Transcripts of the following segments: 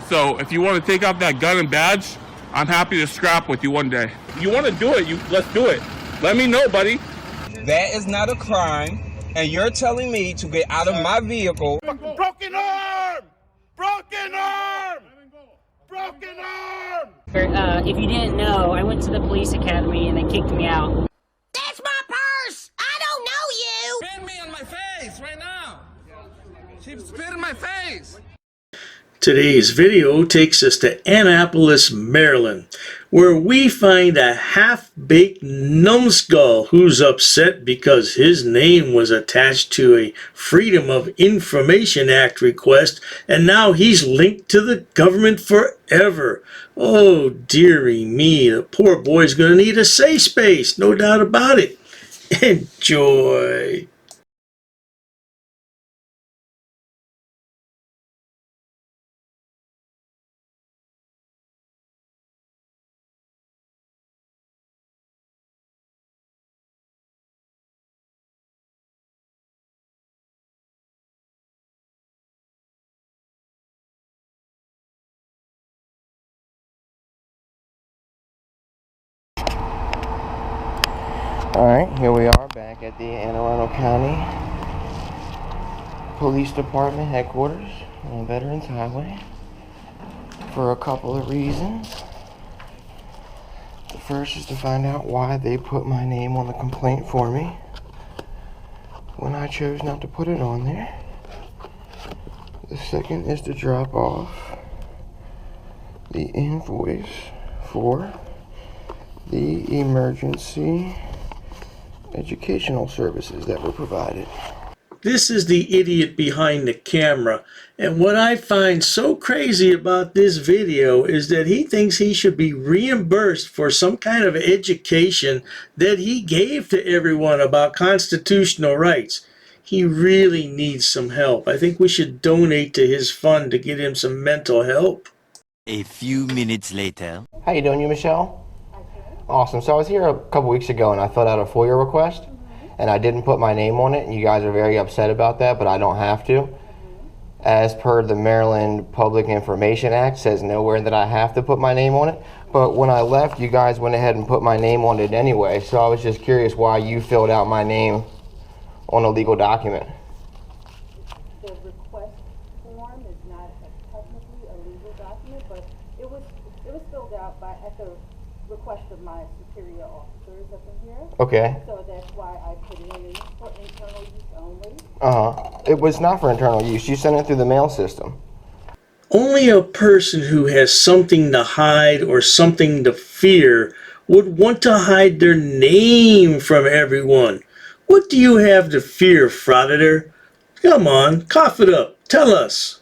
So if you want to take out that gun and badge, I'm happy to scrap with you one day. You want to do it, let's do it. Let me know, buddy. That is not a crime, and you're telling me to get out of my vehicle. Broken arm! Broken arm! Broken arm! If you didn't know, I went to the police academy and they kicked me out. That's my purse! I don't know you! Spit me on my face right now! She spit in my face! Today's video takes us to Annapolis, Maryland, where we find a half-baked numbskull who's upset because his name was attached to a Freedom of Information Act request, and now he's linked to the government forever. Oh, dearie me, the poor boy's gonna need a safe space, no doubt about it. Enjoy. Alright, here we are back at the Anne Arundel County Police Department headquarters on Veterans Highway for a couple of reasons. The first is to find out why they put my name on the complaint for me when I chose not to put it on there. The second is to drop off the invoice for the emergency educational services that were provided. This is the idiot behind the camera, and what I find so crazy about this video is that he thinks he should be reimbursed for some kind of education that he gave to everyone about constitutional rights. He really needs some help. I think we should donate to his fund to get him some mental help. A few minutes later. How you doing, you Michelle? Awesome. So I was here a couple weeks ago and I filled out a FOIA request and I didn't put my name on it, and you guys are very upset about that, but I don't have to. As per the Maryland Public Information Act, says nowhere that I have to put my name on it. But when I left, you guys went ahead and put my name on it anyway. So I was just curious why you filled out my name on a legal document. The request form is not technically a legal document, but it was filled out at the request of my superior officers up in here. Okay. So that's why I put it in for internal use only. It was not for internal use. You sent it through the mail system. Only a person who has something to hide or something to fear would want to hide their name from everyone. What do you have to fear, Frauditor? Come on, cough it up. Tell us.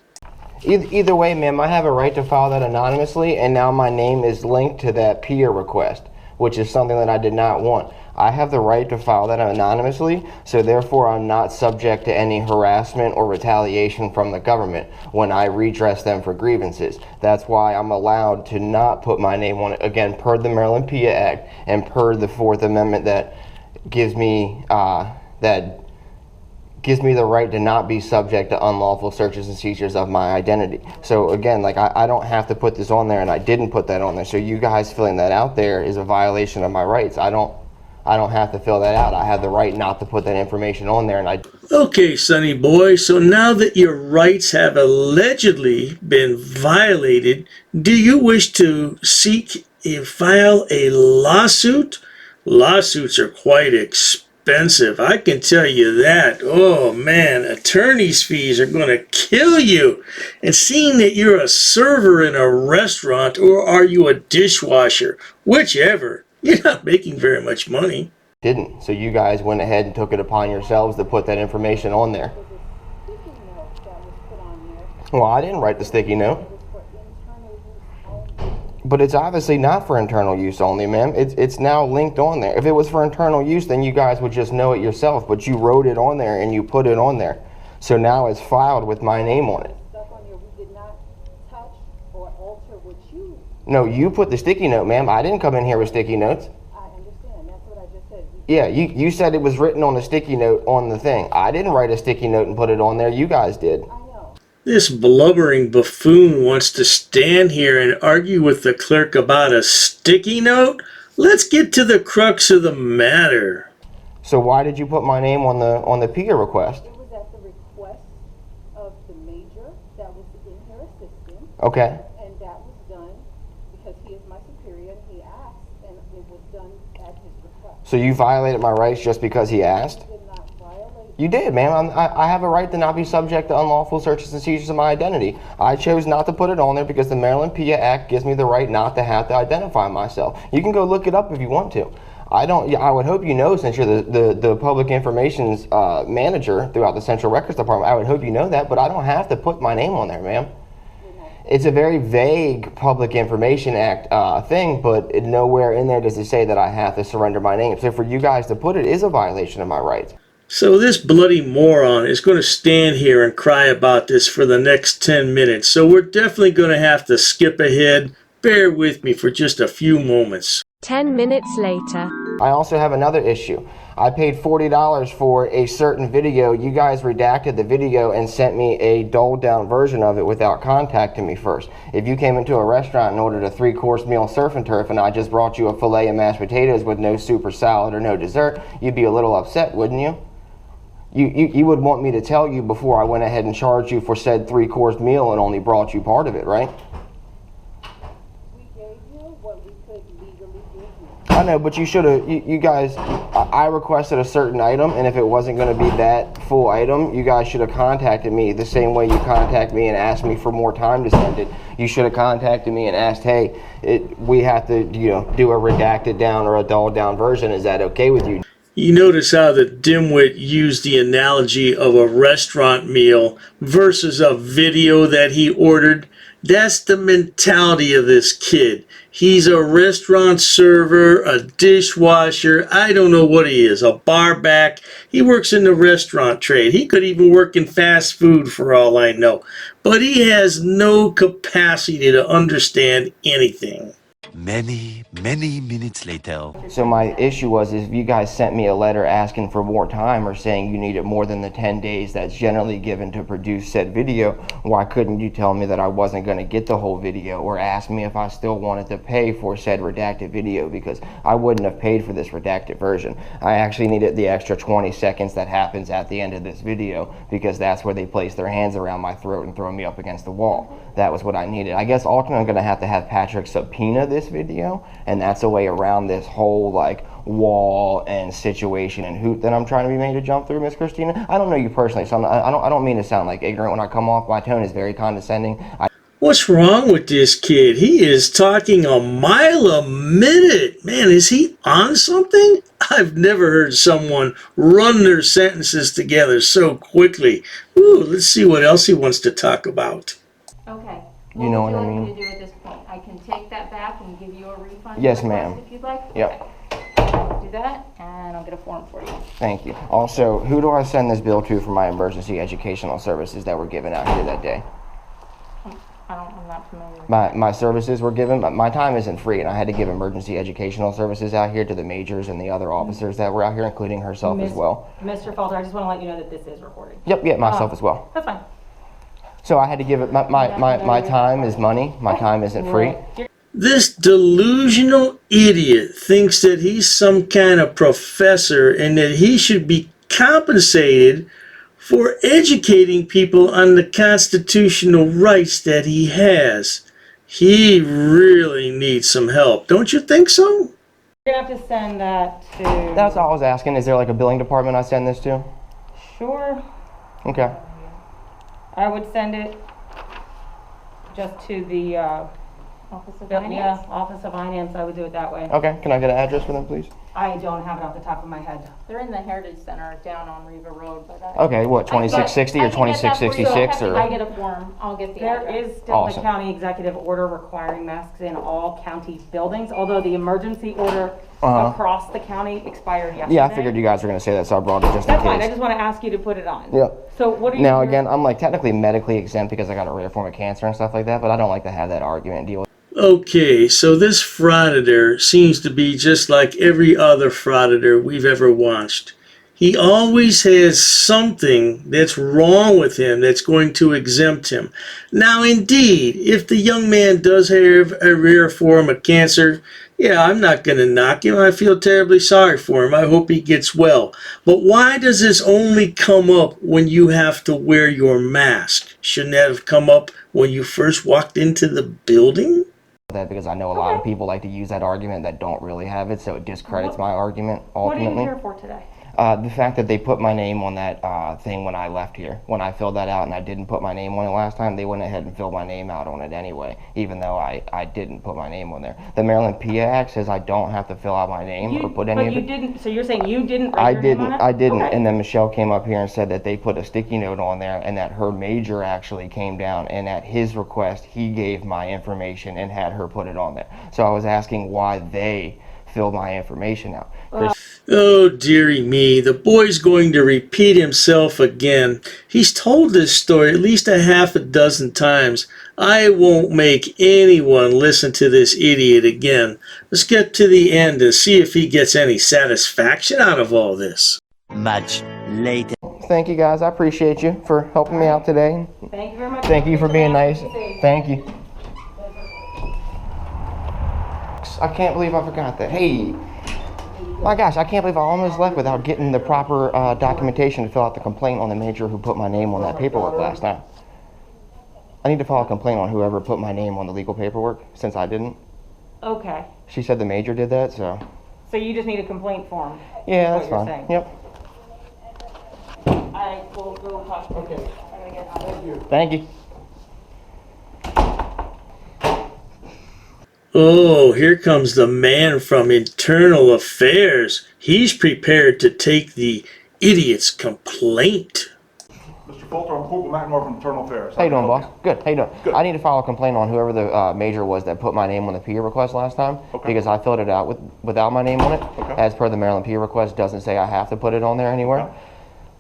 Either way, ma'am, I have a right to file that anonymously, and now my name is linked to that peer request, which is something that I did not want. I have the right to file that anonymously, so therefore I'm not subject to any harassment or retaliation from the government when I redress them for grievances. That's why I'm allowed to not put my name on it, again, per the Maryland PIA Act and per the Fourth Amendment that gives me the right to not be subject to unlawful searches and seizures of my identity. So again, like I don't have to put this on there, and I didn't put that on there. So you guys filling that out there is a violation of my rights. I don't have to fill that out. I have the right not to put that information on there, and I. Okay, Sonny boy, so now that your rights have allegedly been violated, do you wish to file a lawsuit? Lawsuits are quite expensive, I can tell you that. Oh man, attorney's fees are going to kill you. And seeing that you're a server in a restaurant, or are you a dishwasher, whichever, you're not making very much money. Didn't. So you guys went ahead and took it upon yourselves to put that information on there. Well, I didn't write the sticky note. But it's obviously not for internal use only, ma'am. It's now linked on there. If it was for internal use, then you guys would just know it yourself. But you wrote it on there and you put it on there. So now it's filed with my name on it. We did not touch or alter what you... No, you put the sticky note, ma'am. I didn't come in here with sticky notes. I understand. That's what I just said. Yeah, you said it was written on a sticky note on the thing. I didn't write a sticky note and put it on there. You guys did. I know. This blubbering buffoon wants to stand here and argue with the clerk about a sticky note? Let's get to the crux of the matter. So why did you put my name on the PIA request? It was at the request of the major that was in her assistant. Okay. And that was done because he is my superior and he asked, and it was done at his request. So you violated my rights just because he asked? I did not violate. You did, ma'am. I have a right to not be subject to unlawful searches and seizures of my identity. I chose not to put it on there because the Maryland PIA Act gives me the right not to have to identify myself. You can go look it up if you want to. I would hope you know, since you're the public information's manager throughout the Central Records Department, I would hope you know that, but I don't have to put my name on there, ma'am. It's a very vague Public Information Act thing, but nowhere in there does it say that I have to surrender my name. So for you guys to put it is a violation of my rights. So this bloody moron is going to stand here and cry about this for the next 10 minutes. So we're definitely going to have to skip ahead. Bear with me for just a few moments. 10 minutes later. I also have another issue. I paid $40 for a certain video. You guys redacted the video and sent me a dulled down version of it without contacting me first. If you came into a restaurant and ordered a 3-course meal surf and turf and I just brought you a filet and mashed potatoes with no soup or salad or no dessert, you'd be a little upset, wouldn't you? You would want me to tell you before I went ahead and charged you for said 3-course meal and only brought you part of it, right? We gave you what we could legally give you. I know, but you should have, you guys, I requested a certain item, and if it wasn't going to be that full item, you guys should have contacted me the same way you contact me and asked me for more time to send it. You should have contacted me and asked, hey, we have to, do a redacted down or a dulled down version. Is that okay with you? You notice how the dimwit used the analogy of a restaurant meal versus a video that he ordered. That's the mentality of this kid. He's a restaurant server, a dishwasher, I don't know what he is, a bar back. He works in the restaurant trade. He could even work in fast food for all I know. But he has no capacity to understand anything. Many minutes later. So my issue was if you guys sent me a letter asking for more time or saying you needed more than the 10 days that's generally given to produce said video, why couldn't you tell me that I wasn't going to get the whole video or ask me if I still wanted to pay for said redacted video, because I wouldn't have paid for this redacted version. I actually needed the extra 20 seconds that happens at the end of this video because that's where they place their hands around my throat and throw me up against the wall. That was what I needed. I guess ultimately I'm going to have Patrick subpoena this video, and that's a way around this whole wall and situation and hoop that I'm trying to be made to jump through, Miss Christina. I don't know you personally, so I don't mean to sound ignorant when I come off. My tone is very condescending. What's wrong with this kid? He is talking a mile a minute. Man, is he on something? I've never heard someone run their sentences together so quickly. Ooh, let's see what else he wants to talk about. Okay. You know what I mean? What would you like me to do at this point? I can take that back and give you a refund? Yes, ma'am. If you'd like? Yep. Okay. I'll do that, and I'll get a form for you. Thank you. Also, who do I send this bill to for my emergency educational services that were given out here that day? I'm not familiar with My services were given, but my time isn't free, and I had to give emergency educational services out here to the majors and the other officers that were out here, including herself as well. Mr. Falter, I just want to let you know that this is recorded. Yep, myself as well. That's fine. So I had to give it, my time is money, my time isn't free. This delusional idiot thinks that he's some kind of professor and that he should be compensated for educating people on the constitutional rights that he has. He really needs some help. Don't you think so? You're going to have to send that to... That's all I was asking. Is there a billing department I send this to? Sure. Okay. I would send it just to the... Office of Finance? Yeah, Office of Finance. I would do it that way. Okay. Can I get an address for them, please? I don't have it off the top of my head. They're in the Heritage Center down on Riva Road. But okay, what, 2660 or 2666? Or I get a form. I'll get the address. There is still a county executive order requiring masks in all county buildings, although the emergency order across the county expired yesterday. Yeah, I figured you guys were going to say that, so I brought it just in case. That's fine. I just want to ask you to put it on. Yep. So what are you... Now, again, I'm technically medically exempt because I got a rare form of cancer and stuff like that, but I don't like to have that argument and deal with. Okay, so this Frauditor seems to be just like every other Frauditor we've ever watched. He always has something that's wrong with him that's going to exempt him. Now, indeed, if the young man does have a rare form of cancer, yeah, I'm not going to knock him. I feel terribly sorry for him. I hope he gets well. But why does this only come up when you have to wear your mask? Shouldn't that have come up when you first walked into the building? That because I know a lot of people like to use that argument that don't really have it, so it discredits my argument ultimately. What are you here for today? The fact that they put my name on that thing when I left here. When I filled that out and I didn't put my name on it last time, they went ahead and filled my name out on it anyway, even though I didn't put my name on there. The Maryland PA Act says I don't have to fill out my name or put any of it. But you didn't, so you're saying you didn't write your name on it? I didn't, Okay. and then Michelle came up here and said that they put a sticky note on there and that her major actually came down and at his request he gave my information and had her put it on there. So I was asking why they filled my information out. Oh, dearie me, the boy's going to repeat himself again. He's told this story at least a half a dozen times. I won't make anyone listen to this idiot again. Let's get to the end and see if he gets any satisfaction out of all this. Much later. Thank you guys, I appreciate you for helping me out today. Thank you very much. Thank you for being nice. Thank you. I can't believe I forgot that. Hey, my gosh, I can't believe I almost left without getting the proper documentation to fill out the complaint on the major who put my name on that paperwork last time. I need to file a complaint on whoever put my name on the legal paperwork since I didn't. Okay. She said the major did that, so. So you just need a complaint form? Yeah, that's is what fine. you're Yep. I will go talk to you. Okay. I'm gonna get out of here. Thank you. Oh, here comes the man from Internal Affairs. He's prepared to take the idiot's complaint. Mr. Fulter, I'm Corporal McNamara from Internal Affairs. How you doing, boss? Good. How you doing? Good. I need to file a complaint on whoever the major was that put my name on the PA request last time, because I filled it out without my name on it. As per the Maryland PA request, doesn't say I have to put it on there anywhere.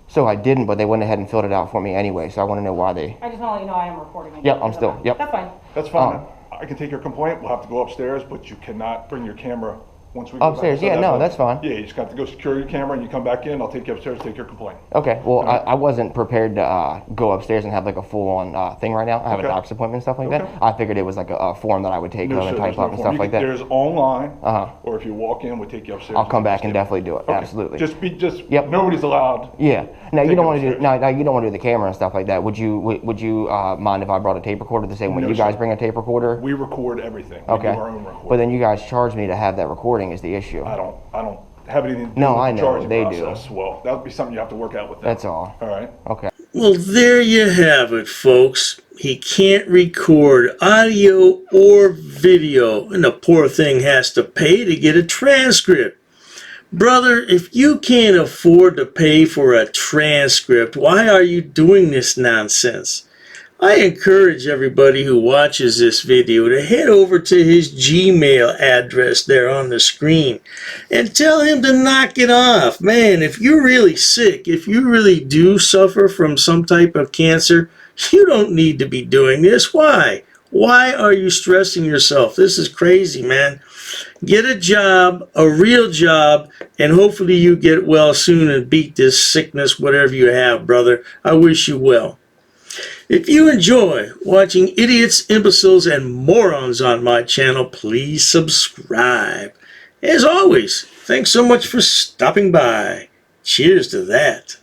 So I didn't, but they went ahead and filled it out for me anyway. So I want to know why they. I just want to let you know I am recording. Yep, I'm still. Yep. That's fine. That's fine. I can take your complaint. We'll have to go upstairs, but you cannot bring your camera once we go Upstairs? back. So Yeah, no, that's fine. Yeah, you just have to go secure your camera and you come back in. I'll take you upstairs, take your complaint. Okay, well, I wasn't prepared to go upstairs and have like a full-on thing right now. I have a doctor's appointment and stuff like that. I figured it was like a form that I would take home and type up and stuff like that. There's online, or if you walk in, we'll take you upstairs. I'll come back and definitely do it. Absolutely. Yep. Nobody's allowed. Yeah. Now you don't want to do. Now you don't want to do the camera and stuff like that. Would you mind if I brought a tape recorder the same way you guys bring a tape recorder? We record everything. Okay. We do our own recording. But then you guys charge me to have that recording is the issue. I don't have anything to do No, with I the know, charging they process. Well, that would be something you have to work out with them. That's all. All right. Okay. Well, there you have it, folks. He can't record audio or video, and the poor thing has to pay to get a transcript. Brother, if you can't afford to pay for a transcript, why are you doing this nonsense? I encourage everybody who watches this video to head over to his Gmail address there on the screen and tell him to knock it off. Man, if you're really sick, if you really do suffer from some type of cancer, you don't need to be doing this. Why? Why are you stressing yourself? This is crazy, man. Get a job, a real job, and hopefully you get well soon and beat this sickness, whatever you have, brother. I wish you well. If you enjoy watching idiots, imbeciles, and morons on my channel, please subscribe. As always, thanks so much for stopping by. Cheers to that.